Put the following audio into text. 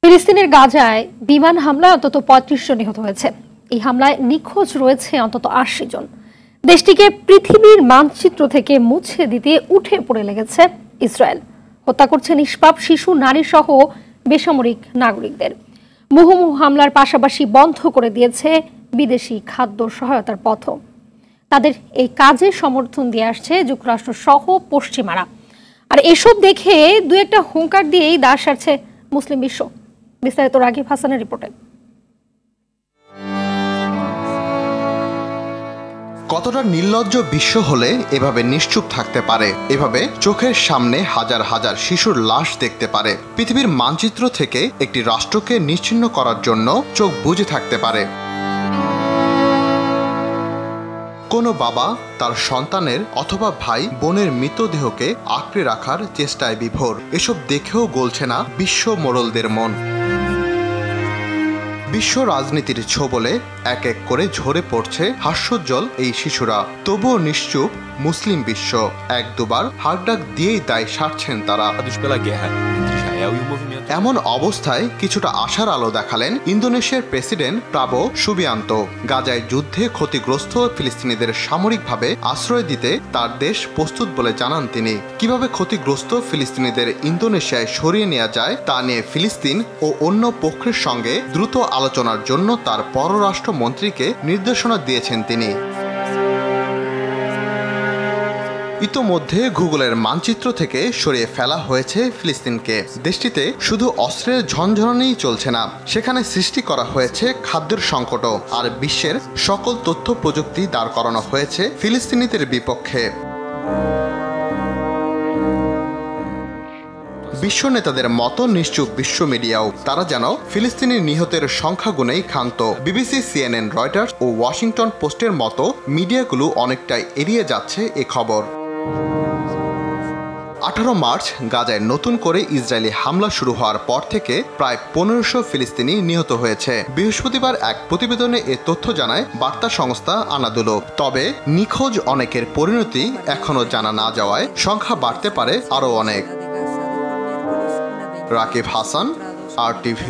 ফিলিস্তিনের গাজায় বিমান হামলায় অন্তত ৩৫ জন নিহত হয়েছে। এই হামলায় নিখোঁজ রয়েছে অন্তত ৮০ জন। দেশটিকে পৃথিবীর মানচিত্র থেকে মুছে দিতে উঠে পড়ে লেগেছে ইসরায়েল। হত্যা করছে নিষ্পাপ শিশু, নারী সহ বেসামরিক নাগরিকদের। মুহুর্মুহু হামলার পাশাপাশি বন্ধ করে দিয়েছে বিদেশি খাদ্য সহায়তার পথও। তাদের এই কাজে সমর্থন দিয়ে আসছে যুক্তরাষ্ট্র সহ পশ্চিমারা। আর এসব দেখে দু একটা হুঙ্কার দিয়েই দাঁড় সারছে মুসলিম বিশ্ব। বিস্তারিত রাগিব হাসানের রিপোর্টে। কতটা নির্লজ্জ বিশ্ব হলে এভাবে নিশ্চুপ থাকতে পারে, এভাবে চোখের সামনে হাজার হাজার শিশুর লাশ দেখতে পারে, পৃথিবীর মানচিত্র থেকে একটি রাষ্ট্রকে নিশ্চিহ্ন করার জন্য চোখ বুজে থাকতে পারে। কোনো বাবা তার সন্তানের অথবা ভাই বোনের মৃতদেহকে আঁকড়ে রাখার চেষ্টায় বিভোর। এসব দেখেও গলছে না বিশ্ব মোড়লদের মন। বিশ্ব রাজনীতির ছোবলে এক এক করে ঝরে পড়ছে হাস্যোজ্জ্বল এই শিশুরা। তবুও নিশ্চুপ মুসলিম বিশ্ব। এক দুবার হাকডাক দিয়েই দায় সারছেন তারা। এমন অবস্থায় কিছুটা আশার আলো দেখালেন ইন্দোনেশিয়ার প্রেসিডেন্ট প্রাবো সুবিয়ান্তো। গাজায় যুদ্ধে ক্ষতিগ্রস্ত ফিলিস্তিনিদের সামরিকভাবে আশ্রয় দিতে তার দেশ প্রস্তুত বলে জানান তিনি। কিভাবে ক্ষতিগ্রস্ত ফিলিস্তিনিদের ইন্দোনেশিয়ায় সরিয়ে নেওয়া যায় তা নিয়ে ফিলিস্তিন ও অন্য পক্ষের সঙ্গে দ্রুত আলোচনার জন্য তার পররাষ্ট্রমন্ত্রীকে নির্দেশনা দিয়েছেন তিনি। ইতোমধ্যে গুগলের মানচিত্র থেকে সরিয়ে ফেলা হয়েছে ফিলিস্তিনকে। দেশটিতে শুধু অস্ত্রের ঝনঝনানিই চলছে না, সেখানে সৃষ্টি করা হয়েছে খাদ্যের সংকটও। আর বিশ্বের সকল তথ্য প্রযুক্তি দাঁড় করানো হয়েছে ফিলিস্তিনিদের বিপক্ষে। বিশ্ব নেতাদের মতো নিশ্চুপ বিশ্ব মিডিয়াও। তারা যেন ফিলিস্তিনি নিহতের সংখ্যা গুণেই ক্ষান্ত। বিবিসি, সিএনএন, রয়টার্স ও ওয়াশিংটন পোস্টের মতো মিডিয়াগুলো অনেকটাই এড়িয়ে যাচ্ছে এ খবর। 18 মার্চ গাজায় নতুন করে ইসরায়েলি হামলা শুরু হওয়ার পর থেকে প্রায় 1500 ফিলিস্তিনি নিহত হয়েছে। বৃহস্পতিবার এক প্রতিবেদনে এ তথ্য জানায় বার্তা সংস্থা আনাদুলো। তবে নিখোঁজ অনেকের পরিণতি এখনো জানা না যাওয়ায় সংখ্যা বাড়তে পারে আরও অনেক। রাকিব হাসান, RTV।